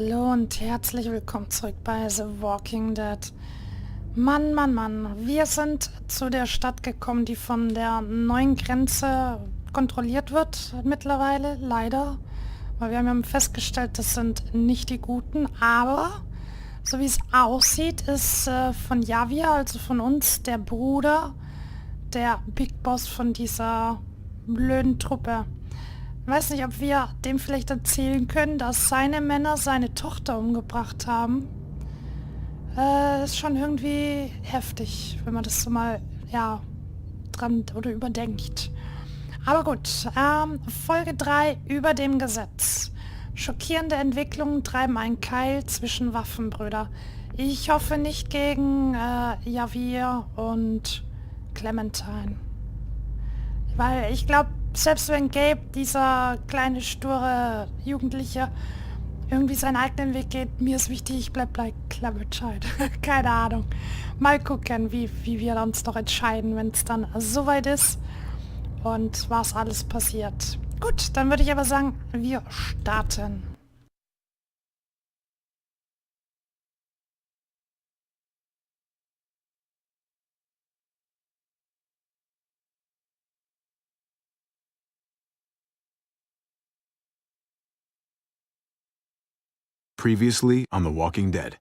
Hallo und herzlich willkommen zurück bei The Walking Dead. Mann, Mann, Mann. Wir sind zu der Stadt gekommen, die von der neuen Grenze kontrolliert wird mittlerweile, leider. Weil wir haben festgestellt, das sind nicht die Guten, aber so wie es aussieht, ist von Javier, also von uns, der Bruder, der Big Boss von dieser blöden Truppe. Ich weiß nicht, ob wir dem vielleicht erzählen können, dass seine Männer seine Tochter umgebracht haben. Ist schon irgendwie heftig, wenn man das so mal, ja, dran oder überdenkt. Aber gut, Folge 3 über dem Gesetz. Schockierende Entwicklungen treiben einen Keil zwischen Waffenbrüder. Ich hoffe nicht gegen Javier und Clementine. Weil ich glaube, selbst wenn Gabe, dieser kleine, sture Jugendliche, irgendwie seinen eigenen Weg geht, mir ist wichtig, ich bleib bei Clementine. Keine Ahnung. Mal gucken, wie wir uns noch entscheiden, wenn es dann soweit ist und was alles passiert. Gut, dann würde ich aber sagen, wir starten. Previously on The Walking Dead.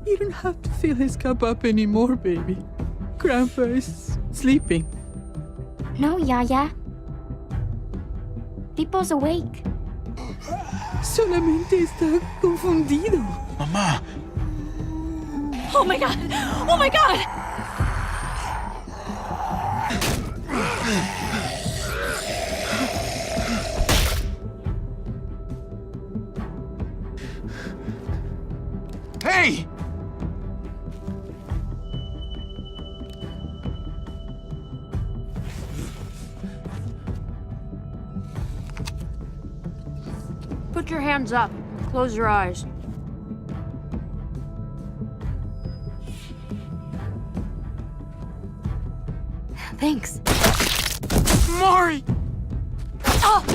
You don't have to fill his cup up anymore, baby. Grandpa is sleeping. No, Yaya. Pipo's awake. Solamente está confundido. Mamá! Oh my god! Oh my god! Hey! Put your hands up. Close your eyes. Thanks. Mari! Oh!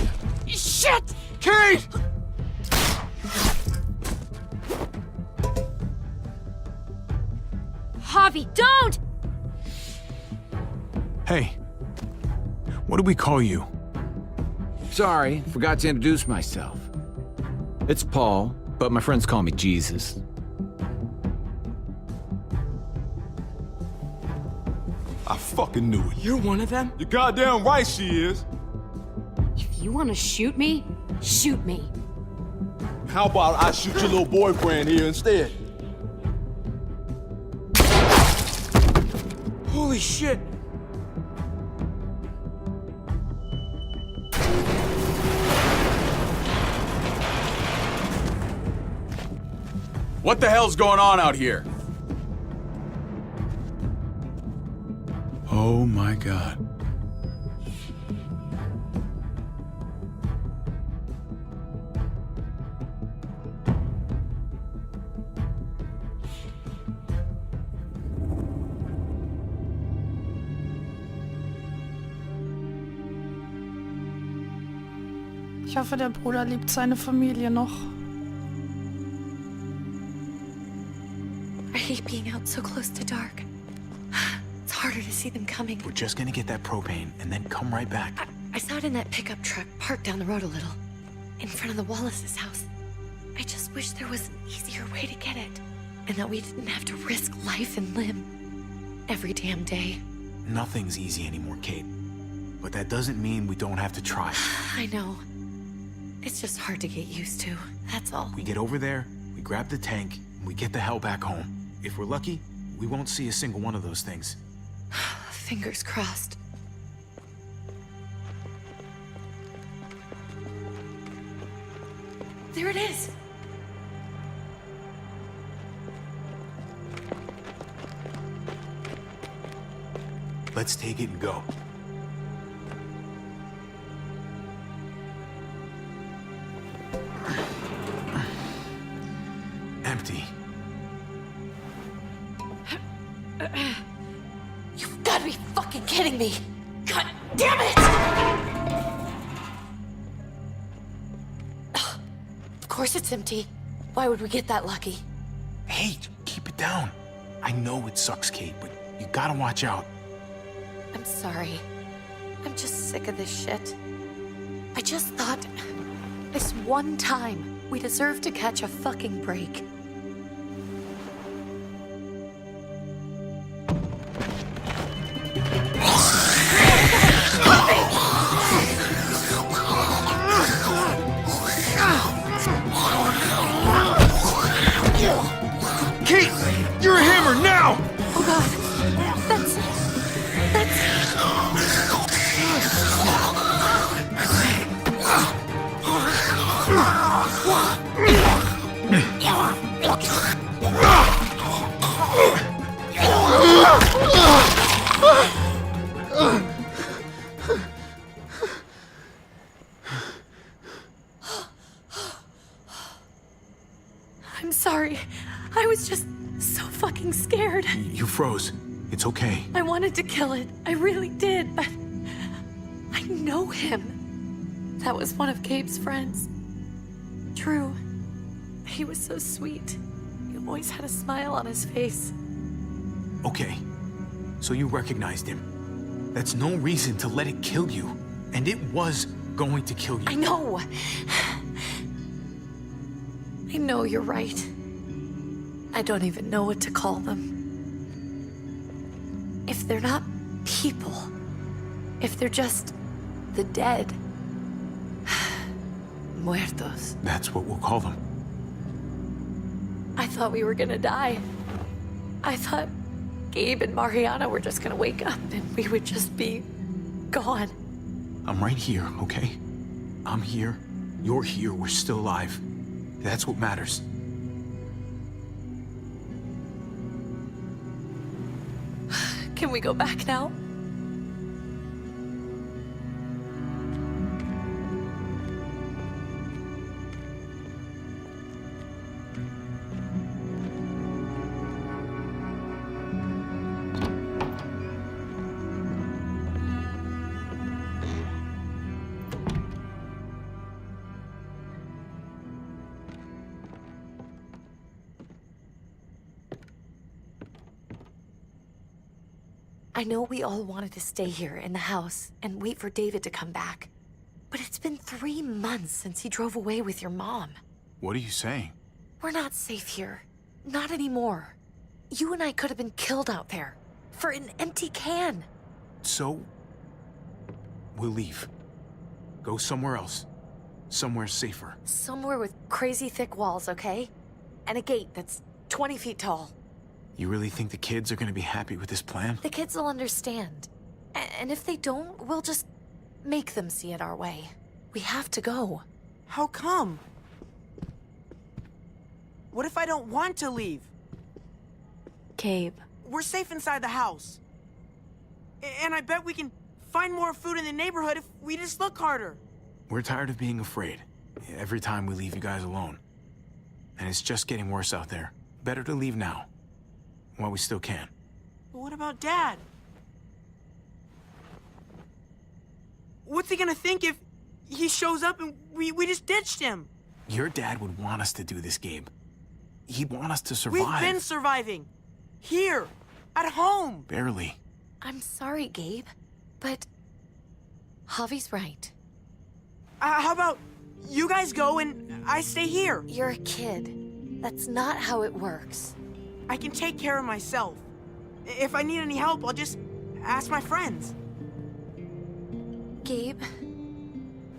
Shit! Kate! Javi, don't! Hey. What do we call you? Sorry, forgot to introduce myself. It's Paul, but my friends call me Jesus. I fucking knew it. You're one of them? You're goddamn right she is. If you want to shoot me, shoot me. How about I shoot your little boyfriend here instead? Holy shit! What the hell's going on out here? Oh my god. Ich hoffe, der Bruder liebt seine Familie noch. I hate being out so close to dark. It's harder to see them coming. We're just gonna get that propane and then come right back. I saw it in that pickup truck parked down the road a little, in front of the Wallace's house. I just wish there was an easier way to get it, and that we didn't have to risk life and limb every damn day. Nothing's easy anymore, Kate. But that doesn't mean we don't have to try. I know. It's just hard to get used to, that's all. We get over there, we grab the tank, and we get the hell back home. If we're lucky, we won't see a single one of those things. Fingers crossed. There it is! Let's take it and go. Empty. You've gotta be fucking kidding me! God damn it! course it's empty. Why would we get that lucky? Hey, keep it down. I know it sucks, Kate, but you gotta watch out. I'm sorry. I'm just sick of this shit. I just thought, this one time, we deserve to catch a fucking break. Kate, you're a hammer now! Oh god, that's... I'm sorry. I was just so fucking scared. You froze. It's okay. I wanted to kill it. I really did, but I know him. That was one of Gabe's friends. Drew. He was so sweet. He always had a smile on his face. Okay. So you recognized him. That's no reason to let it kill you. And it was going to kill you. I know. I know you're right. I don't even know what to call them. If they're not people, if they're just the dead, muertos. That's what we'll call them. I thought we were gonna die. I thought Gabe and Mariana were just gonna wake up and we would just be gone. I'm right here, okay? I'm here. You're here. We're still alive. That's what matters. Can we go back now? I know we all wanted to stay here in the house and wait for David to come back. But it's been 3 months since he drove away with your mom. What are you saying? We're not safe here. Not anymore. You and I could have been killed out there. For an empty can. So, we'll leave. Go somewhere else. Somewhere safer. Somewhere with crazy thick walls, okay? And a gate that's 20 feet tall. You really think the kids are gonna be happy with this plan? The kids will understand. And if they don't, we'll just make them see it our way. We have to go. How come? What if I don't want to leave? Gabe. We're safe inside the house. And I bet we can find more food in the neighborhood if we just look harder. We're tired of being afraid. Every time we leave you guys alone. And it's just getting worse out there. Better to leave now. While we still can. But what about Dad? What's he gonna think if he shows up and we just ditched him? Your dad would want us to do this, Gabe. He'd want us to survive. We've been surviving. Here. At home. Barely. I'm sorry, Gabe. But Javi's right. How about you guys go and I stay here? You're a kid. That's not how it works. I can take care of myself. If I need any help, I'll just ask my friends. Gabe,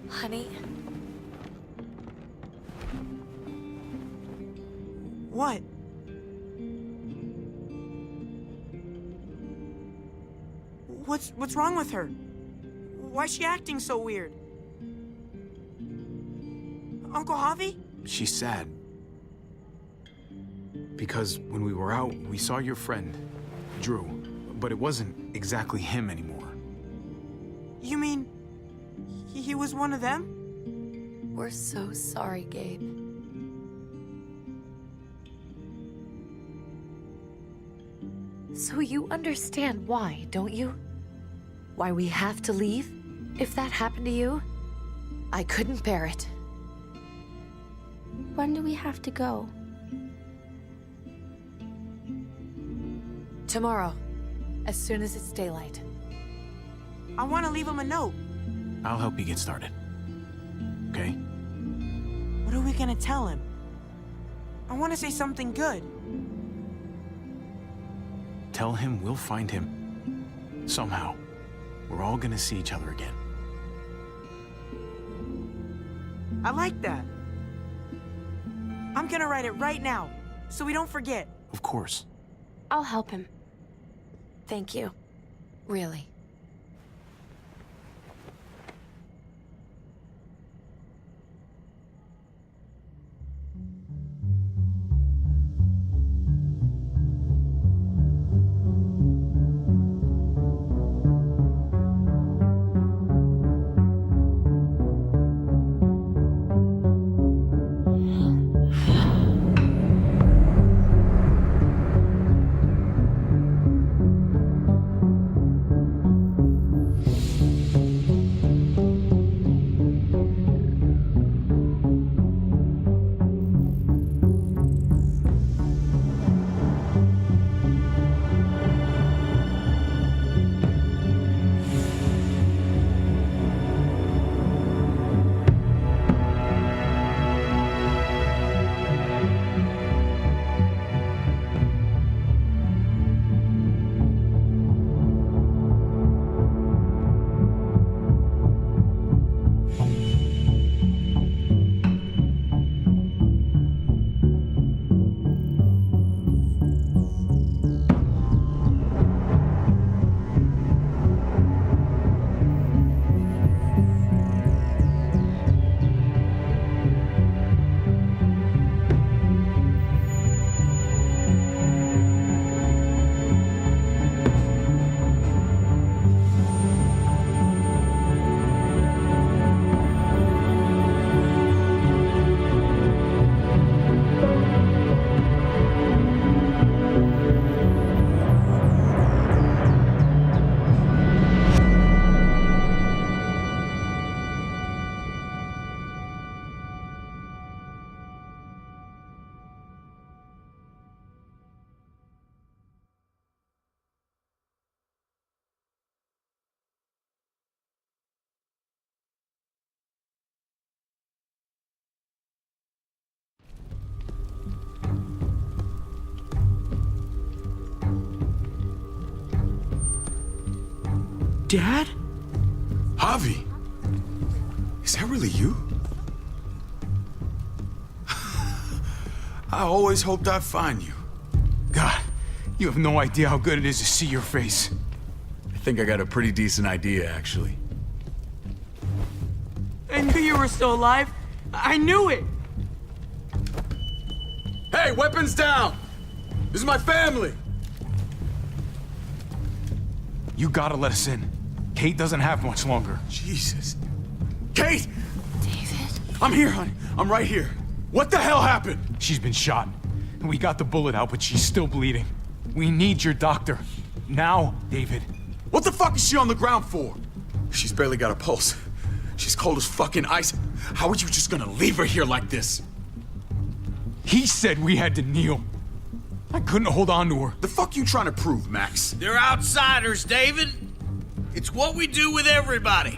honey. What? What's wrong with her? Why's she acting so weird? Uncle Javi? She's sad. Because when we were out, we saw your friend, Drew. But it wasn't exactly him anymore. You mean he was one of them? We're so sorry, Gabe. So you understand why, don't you? Why we have to leave? If that happened to you, I couldn't bear it. When do we have to go? Tomorrow, as soon as it's daylight. I want to leave him a note. I'll help you get started. Okay? What are we gonna tell him? I want to say something good. Tell him we'll find him. Somehow. We're all gonna see each other again. I like that. I'm gonna write it right now, so we don't forget. Of course. I'll help him. Thank you. Really. Dad? Javi! Is that really you? I always hoped I'd find you. God, you have no idea how good it is to see your face. I think I got a pretty decent idea, actually. I knew you were still alive. I knew it! Hey, weapons down! This is my family! You gotta let us in. Kate doesn't have much longer. Jesus. Kate! David? I'm here, honey. I'm right here. What the hell happened? She's been shot. And we got the bullet out, but she's still bleeding. We need your doctor. Now, David. What the fuck is she on the ground for? She's barely got a pulse. She's cold as fucking ice. How are you just gonna leave her here like this? He said we had to kneel. I couldn't hold on to her. The fuck you trying to prove, Max? They're outsiders, David. It's what we do with everybody.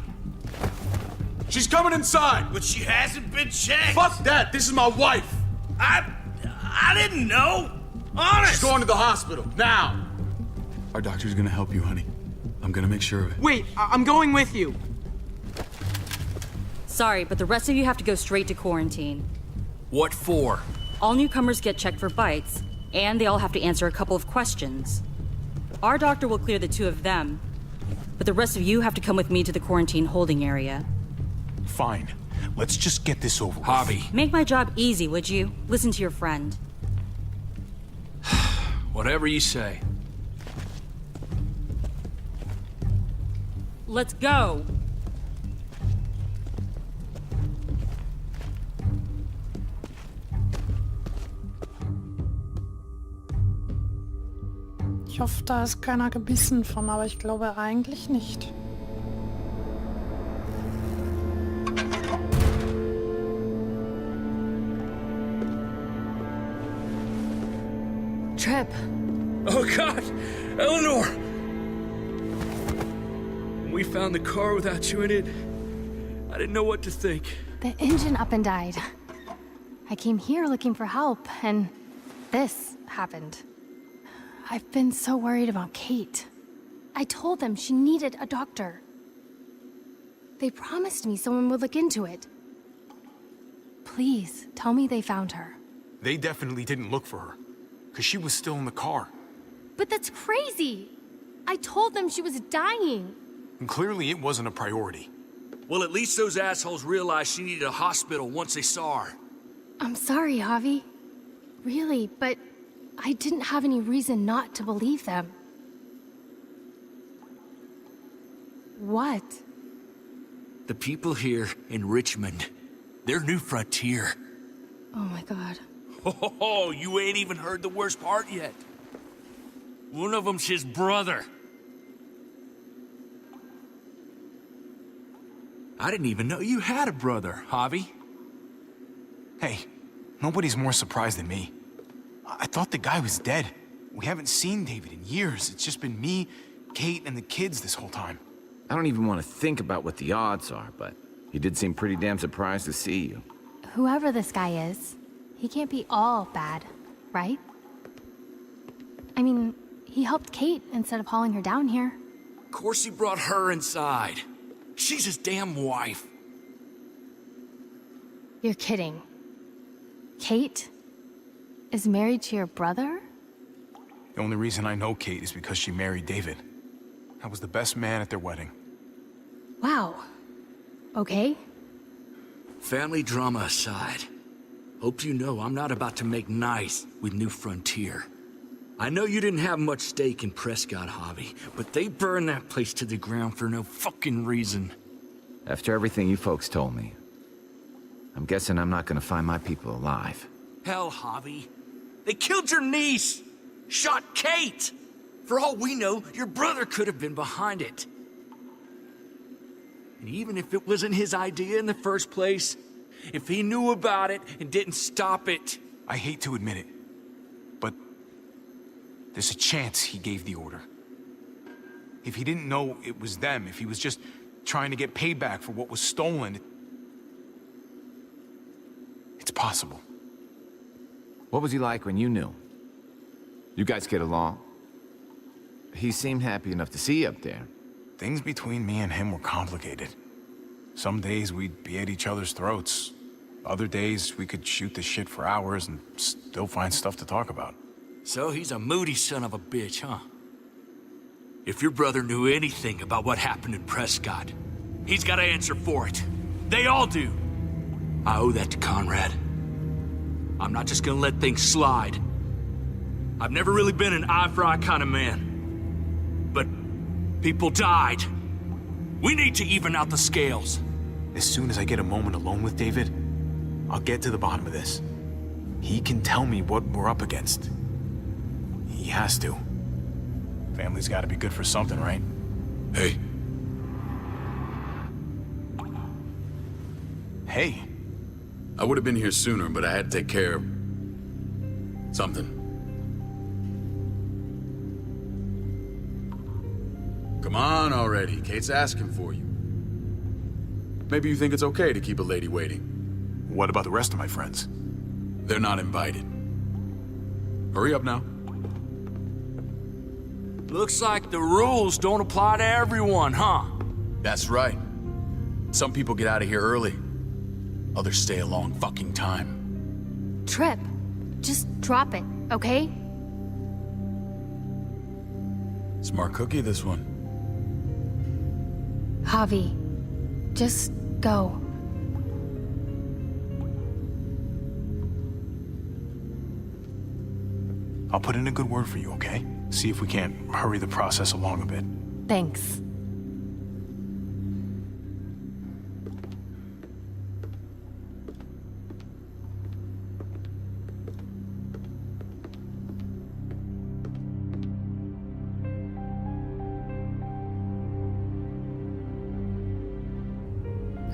She's coming inside. But she hasn't been checked. Fuck that. This is my wife. I didn't know. Honest. She's going to the hospital. Now. Our doctor's gonna help you, honey. I'm gonna make sure of it. Wait, I'm going with you. Sorry, but the rest of you have to go straight to quarantine. What for? All newcomers get checked for bites, and they all have to answer a couple of questions. Our doctor will clear the two of them, but the rest of you have to come with me to the quarantine holding area. Fine. Let's just get this over with. Javi. Make my job easy, would you? Listen to your friend. Whatever you say. Let's go! Ich hoffe, da ist keiner gebissen von, aber ich glaube eigentlich nicht. Trip. Oh, God! Eleanor! When we found the car without you in it, I didn't know what to think. The engine up and died. I came here looking for help, and this happened. I've been so worried about Kate. I told them she needed a doctor. They promised me someone would look into it. Please, tell me they found her. They definitely didn't look for her, because she was still in the car. But that's crazy! I told them she was dying. And clearly it wasn't a priority. Well, at least those assholes realized she needed a hospital once they saw her. I'm sorry, Javi. Really, but I didn't have any reason not to believe them. What? The people here in Richmond, their new frontier. Oh my God. Oh, you ain't even heard the worst part yet. One of them's his brother. I didn't even know you had a brother, Javi. Hey, nobody's more surprised than me. I thought the guy was dead. We haven't seen David in years. It's just been me, Kate, and the kids this whole time. I don't even want to think about what the odds are, but he did seem pretty damn surprised to see you. Whoever this guy is, he can't be all bad, right? I mean, he helped Kate instead of hauling her down here. Of course he brought her inside. She's his damn wife. You're kidding. Kate is married to your brother? The only reason I know Kate is because she married David. I was the best man at their wedding. Wow. Okay. Family drama aside, hope you know I'm not about to make nice with New Frontier. I know you didn't have much stake in Prescott, Javi, but they burned that place to the ground for no fucking reason. After everything you folks told me, I'm guessing I'm not gonna find my people alive. Hell, Javi. They killed your niece! Shot Kate! For all we know, your brother could have been behind it. And even if it wasn't his idea in the first place, if he knew about it and didn't stop it... I hate to admit it, but there's a chance he gave the order. If he didn't know it was them, if he was just trying to get payback for what was stolen, it's possible. What was he like when you knew? You guys get along? He seemed happy enough to see you up there. Things between me and him were complicated. Some days we'd be at each other's throats. Other days we could shoot the shit for hours and still find stuff to talk about. So he's a moody son of a bitch, huh? If your brother knew anything about what happened in Prescott, he's got to answer for it. They all do. I owe that to Conrad. I'm not just gonna let things slide. I've never really been an eye-for-eye kind of man. But people died. We need to even out the scales. As soon as I get a moment alone with David, I'll get to the bottom of this. He can tell me what we're up against. He has to. Family's gotta be good for something, right? Hey. Hey. I would have been here sooner, but I had to take care of... something. Come on already. Kate's asking for you. Maybe you think it's okay to keep a lady waiting. What about the rest of my friends? They're not invited. Hurry up now. Looks like the rules don't apply to everyone, huh? That's right. Some people get out of here early. Others stay a long fucking time. Trip, just drop it, okay? Smart cookie, this one. Javi, just go. I'll put in a good word for you, okay? See if we can't hurry the process along a bit. Thanks.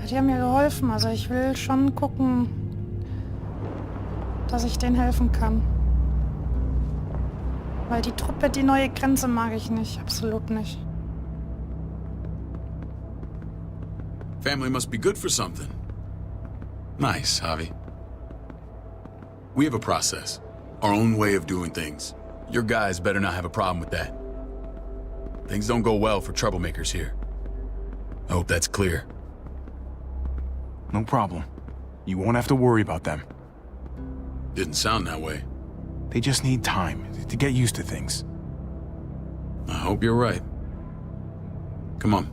Die haben mir geholfen, also ich will schon gucken, dass ich denen helfen kann. Weil die Truppe, die neue Grenze mag ich nicht. Absolut nicht. Family must be good for something. Nice, Javi. We have a process. Our own way of doing things. Your guys better not have a problem with that. Things don't go well for troublemakers here. I hope that's clear. No problem. You won't have to worry about them. Didn't sound that way. They just need time to get used to things. I hope you're right. Come on.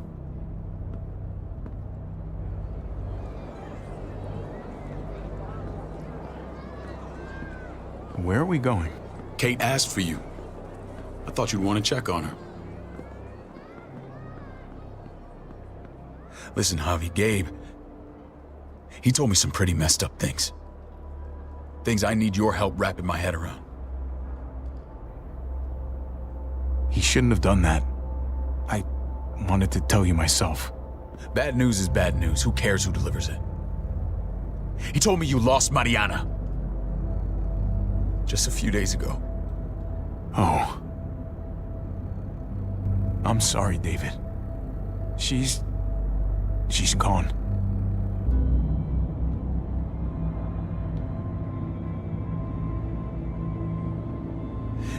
Where are we going? Kate asked for you. I thought you'd want to check on her. Listen, Javi, Gabe, he told me some pretty messed up things. Things I need your help wrapping my head around. He shouldn't have done that. I wanted to tell you myself. Bad news is bad news. Who cares who delivers it? He told me you lost Mariana. Just a few days ago. Oh. I'm sorry, David. She's gone.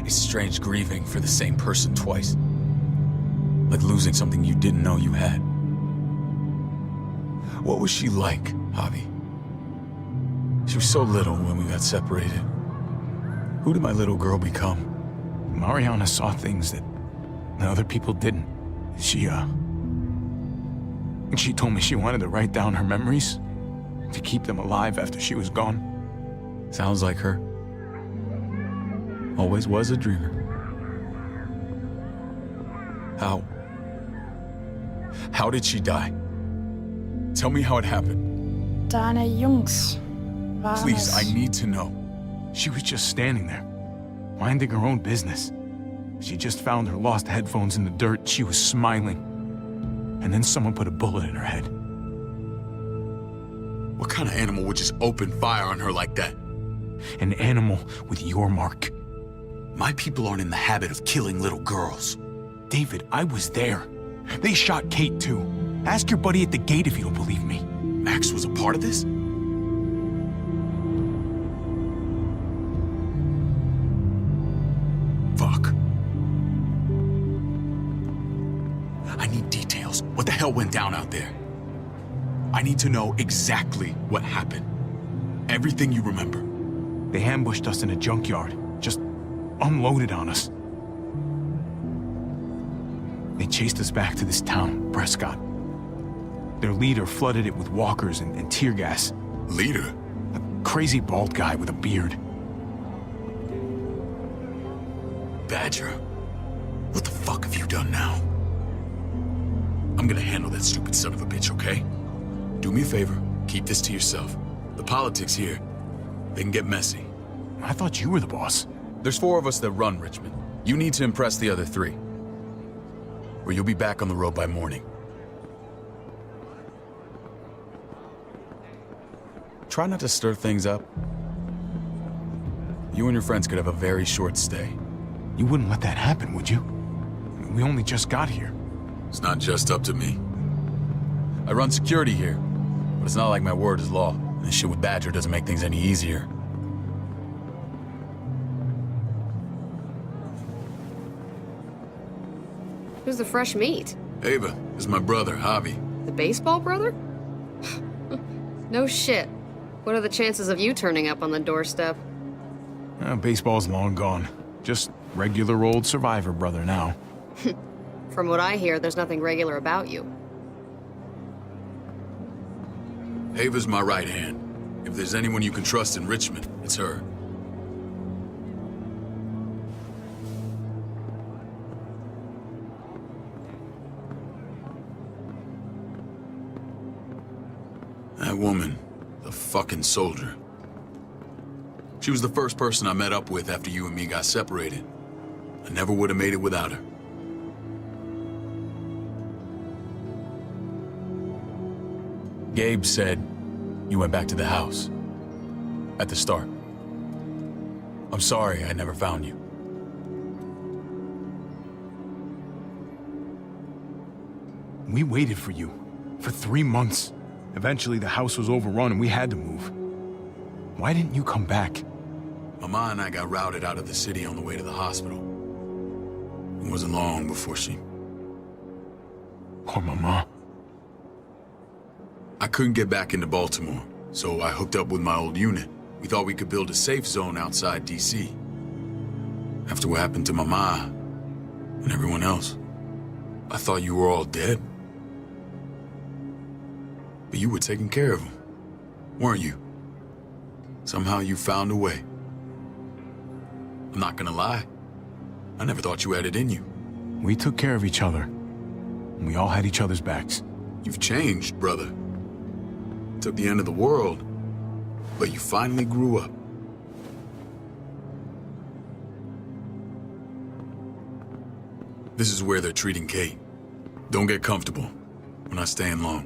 It's strange grieving for the same person twice. Like losing something you didn't know you had. What was she like, Javi? She was so little when we got separated. Who did my little girl become? Mariana saw things that other people didn't. She told me she wanted to write down her memories to keep them alive after she was gone. Sounds like her. Always was a dreamer. How did she die? Tell me how it happened. Deine Jungs waren Please, es. I need to know. She was just standing there, minding her own business. She just found her lost headphones in the dirt. She was smiling. And then someone put a bullet in her head. What kind of animal would just open fire on her like that? An animal with your mark. My people aren't in the habit of killing little girls. David, I was there. They shot Kate too. Ask your buddy at the gate if you don't believe me. Max was a part of this? Fuck. I need details. What the hell went down out there? I need to know exactly what happened. Everything you remember. They ambushed us in a junkyard. Just unloaded on us. They chased us back to this town, Prescott. Their leader flooded it with walkers and tear gas. Leader? A crazy bald guy with a beard. Badger, what the fuck have you done now? I'm gonna handle that stupid son of a bitch, okay? Do me a favor, keep this to yourself. The politics here, they can get messy. I thought you were the boss. There's 4 of us that run Richmond. You need to impress the other 3. Or you'll be back on the road by morning. Try not to stir things up. You and your friends could have a very short stay. You wouldn't let that happen, would you? We only just got here. It's not just up to me. I run security here, but it's not like my word is law. And this shit with Badger doesn't make things any easier. Who's the fresh meat? Ava, this is my brother, Javi. The baseball brother? No shit. What are the chances of you turning up on the doorstep? Baseball's long gone. Just regular old survivor brother now. From what I hear, there's nothing regular about you. Ava's my right hand. If there's anyone you can trust in Richmond, it's her. That woman, the fucking soldier. She was the first person I met up with after you and me got separated. I never would have made it without her. Gabe said you went back to the house. At the start. I'm sorry I never found you. We waited for you. For 3 months. Eventually, the house was overrun and we had to move. Why didn't you come back? Mama and I got routed out of the city on the way to the hospital. It wasn't long before she... Poor Mama. I couldn't get back into Baltimore, so I hooked up with my old unit. We thought we could build a safe zone outside D.C. After what happened to Mama and everyone else, I thought you were all dead. But you were taking care of them, weren't you? Somehow you found a way. I'm not gonna lie. I never thought you had it in you. We took care of each other. And we all had each other's backs. You've changed, brother. Took the end of the world, but you finally grew up. This is where they're treating Kate. Don't get comfortable. We're not staying long.